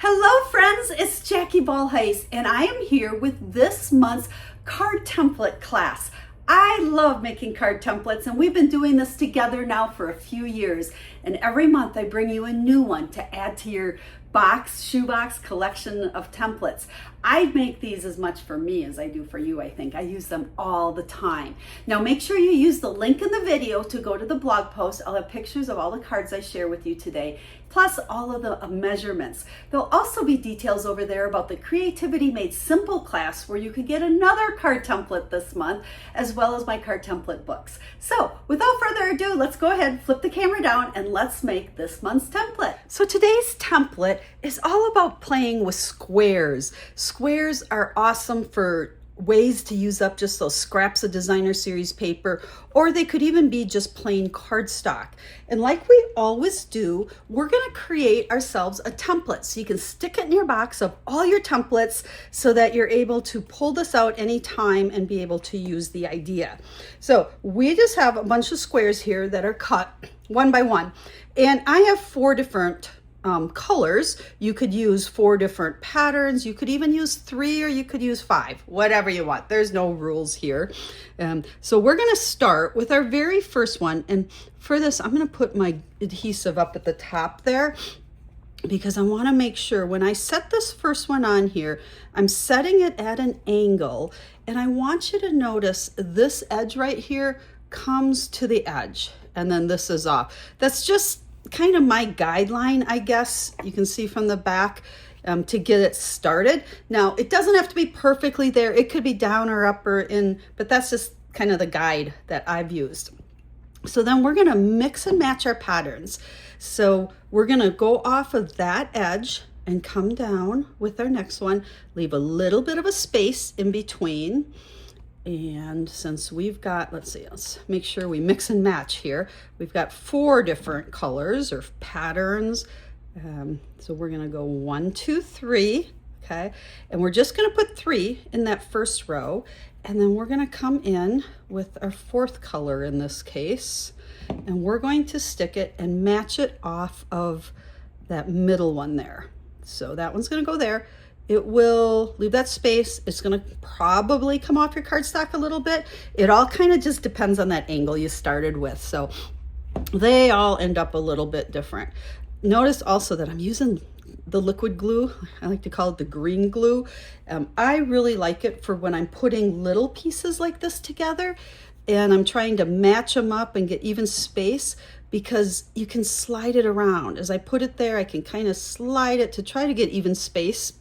Hello friends, it's Jackie Ballheis and I am here with this month's card template class. I love making card templates and we've been doing this together now for a few years, and every month I bring you a new one to add to your shoebox collection of templates. I make these as much for me as I do for you, I think. I use them all the time. Now make sure you use the link in the video to go to the blog post. I'll have pictures of all the cards I share with you today, plus all of the measurements. There'll also be details over there about the Creativity Made Simple class where you could get another card template this month, as well as my card template books. So without further ado, let's go ahead, flip the camera down, and let's make this month's template. So today's template is all about playing with squares. Squares are awesome for ways to use up just those scraps of designer series paper, or they could even be just plain cardstock. And like we always do, we're going to create ourselves a template so you can stick it in your box of all your templates so that you're able to pull this out anytime and be able to use the idea. So we just have a bunch of squares here that are cut one by one, and I have 4 different colors. You could use 4 different patterns. You could even use 3, or you could use 5, whatever you want. There's no rules here. So we're going to start with our very first one. And for this, I'm going to put my adhesive up at the top there, because I want to make sure when I set this first one on here, I'm setting it at an angle. And I want you to notice this edge right here comes to the edge, and then this is off. That's just kind of my guideline, I guess. You can see from the back to get it started. Now, it doesn't have to be perfectly there. It could be down or up or in, but that's just kind of the guide that I've used. So then we're going to mix and match our patterns. So we're going to go off of that edge and come down with our next one, leave a little bit of a space in between. And since we've got, let's make sure we mix and match here. We've got 4 different colors or patterns. So we're gonna go 1, 2, 3, okay? And we're just gonna put 3 in that first row. And then we're gonna come in with our 4th color in this case. And we're going to stick it and match it off of that middle one there. So that one's gonna go there. It will leave that space. It's going to probably come off your cardstock a little bit. It all kind of just depends on that angle you started with. So they all end up a little bit different. Notice also that I'm using the liquid glue. I like to call it the green glue. I really like it for when I'm putting little pieces like this together and I'm trying to match them up and get even space, because you can slide it around. As I put it there, I can kind of slide it to try to get even space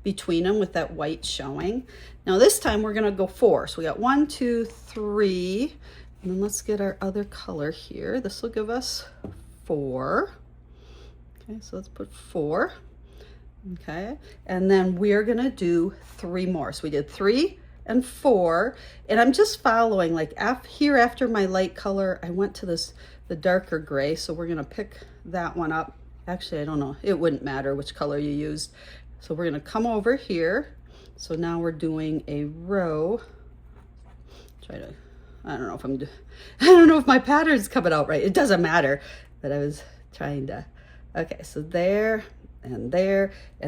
between them with that white showing. Now this time we're gonna go 4. So we got 1, 2, 3, and then let's get our other color here. This will give us 4. Okay, so let's put 4. Okay, and then we're gonna do 3 more. So we did 3 and 4, and I'm just following, like here after my light color, I went to the darker gray, so we're gonna pick that one up. Actually, I don't know, it wouldn't matter which color you used. So we're going to come over here. So now we're doing a row. I don't know if my pattern's coming out right. It doesn't matter, but I was trying to. Okay, so there, and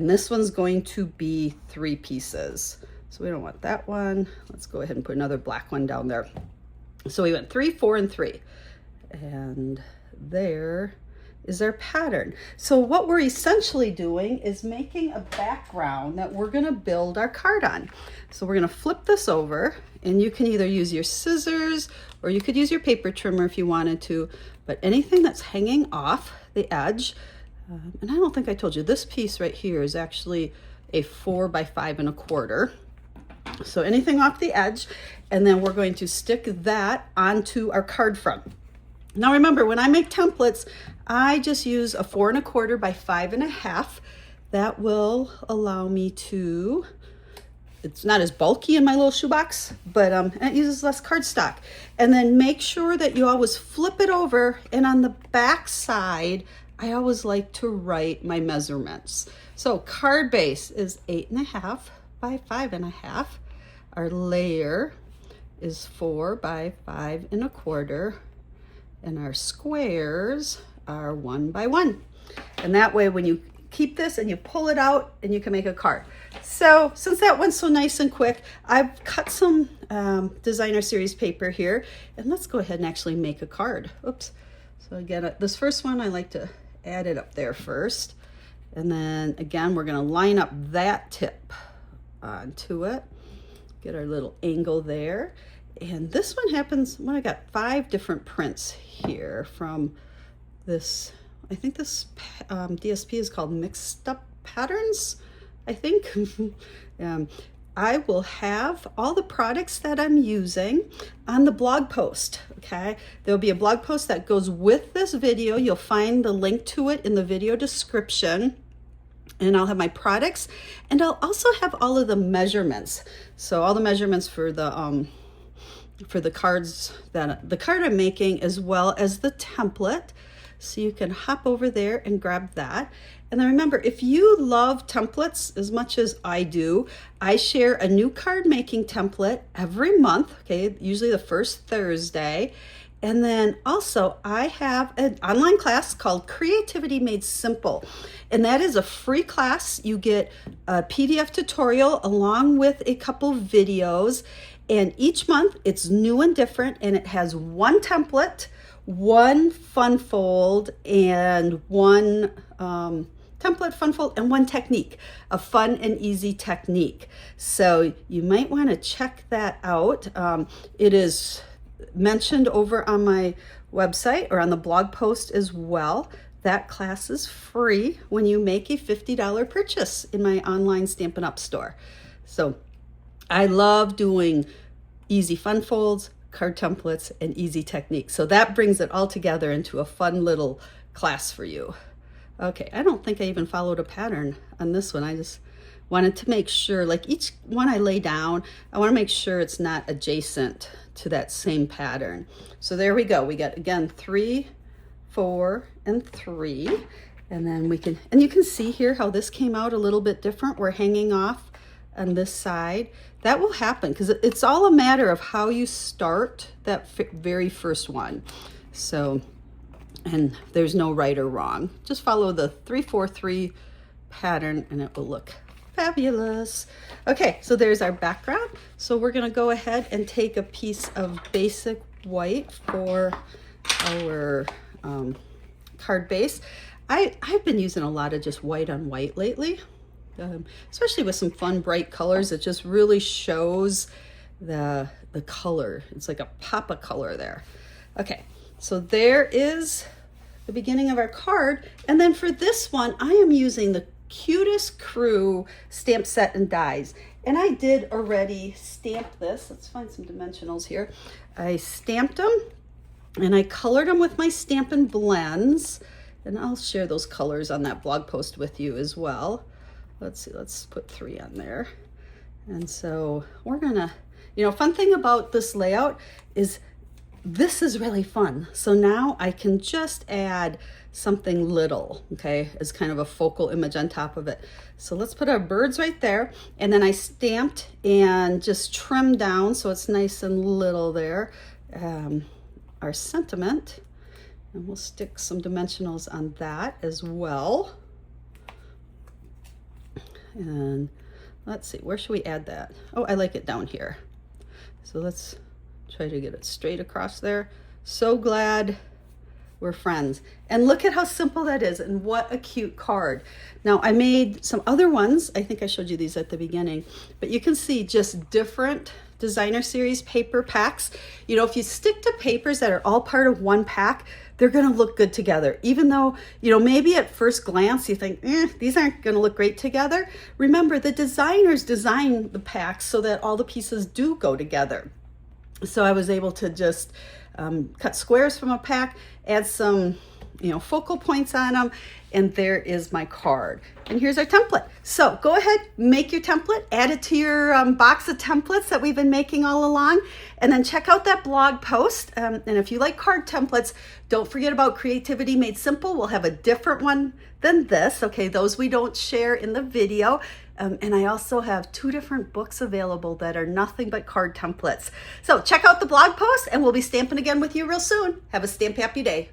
this one's going to be 3 pieces. So we don't want that one. Let's go ahead and put another black one down there. So we went 3, 4, and 3. And there is our pattern. So what we're essentially doing is making a background that we're going to build our card on. So we're going to flip this over, and you can either use your scissors or you could use your paper trimmer if you wanted to, but anything that's hanging off the edge, and I don't think I told you, this piece right here is actually a 4 by 5 1/4. So anything off the edge, and then we're going to stick that onto our card front. Now remember, when I make templates, I just use a 4 1/4 by 5 1/2. That will allow me to, it's not as bulky in my little shoebox, but it uses less cardstock. And then make sure that you always flip it over, and on the back side, I always like to write my measurements. So card base is 8 1/2 by 5 1/2. Our layer is 4 by 5 1/4. And our squares are 1 by 1. And that way, when you keep this and you pull it out and you can make a card. So since that went so nice and quick, I've cut some designer series paper here, and let's go ahead and actually make a card. Oops. So again, this first one, I like to add it up there first. And then again, we're gonna line up that tip onto it, get our little angle there. And this one happens when I got 5 different prints here from this, I think this DSP is called Mixed Up Patterns, I think. I will have all the products that I'm using on the blog post, okay? There'll be a blog post that goes with this video. You'll find the link to it in the video description. And I'll have my products, and I'll also have all of the measurements. So all the measurements for the cards, the card I'm making, as well as the template. So you can hop over there and grab that. And then remember, if you love templates as much as I do, I share a new card making template every month, okay, usually the first Thursday. And then also I have an online class called Creativity Made Simple. And that is a free class. You get a PDF tutorial along with a couple videos. And each month it's new and different, and it has one template, one fun fold, and one template, fun fold, and one technique, a fun and easy technique. So you might want to check that out. It is mentioned over on my website or on the blog post as well. That class is free when you make a $50 purchase in my online Stampin' Up! Store. So I love doing easy fun folds, card templates, and easy techniques. So that brings it all together into a fun little class for you. Okay, I don't think I even followed a pattern on this one. I just wanted to make sure, like each one I lay down, I want to make sure it's not adjacent to that same pattern. So there we go. We got, again, 3, 4, and 3. And then we can, and you can see here how this came out a little bit different. We're hanging off on this side. That will happen because it's all a matter of how you start that very first one. So, and there's no right or wrong. Just follow the 3-4-3 pattern and it will look fabulous. Okay, so there's our background. So we're gonna go ahead and take a piece of basic white for our card base. I've been using a lot of just white on white lately, especially with some fun bright colors. It just really shows the color. It's like a pop of color there. Okay, so there is the beginning of our card. And then for this one, I am using the Cutest Crew stamp set and dies. And I did already stamp this. Let's find some dimensionals here. I stamped them and I colored them with my Stampin' Blends. And I'll share those colors on that blog post with you as well. Let's see, let's put 3 on there. And so we're gonna, fun thing about this layout is this is really fun. So now I can just add something little, okay, as kind of a focal image on top of it. So let's put our birds right there. And then I stamped and just trimmed down so it's nice and little there. Our sentiment, and we'll stick some dimensionals on that as well. And let's see, where should we add that? Oh, I like it down here. So let's try to get it straight across there. So glad we're friends. And look at how simple that is, and what a cute card. Now I made some other ones. I think I showed you these at the beginning, but you can see just different designer series paper packs. If you stick to papers that are all part of one pack, they're gonna look good together. Even though, maybe at first glance you think, these aren't gonna look great together. Remember, the designers design the packs so that all the pieces do go together. So I was able to just cut squares from a pack, add some, focal points on them, and there is my card. And here's our template. So go ahead, make your template, add it to your box of templates that we've been making all along, and then check out that blog post. And if you like card templates, don't forget about Creativity Made Simple. We'll have a different one than this. Okay, those we don't share in the video. And I also have 2 different books available that are nothing but card templates. So check out the blog post, and we'll be stamping again with you real soon. Have a stamp happy day.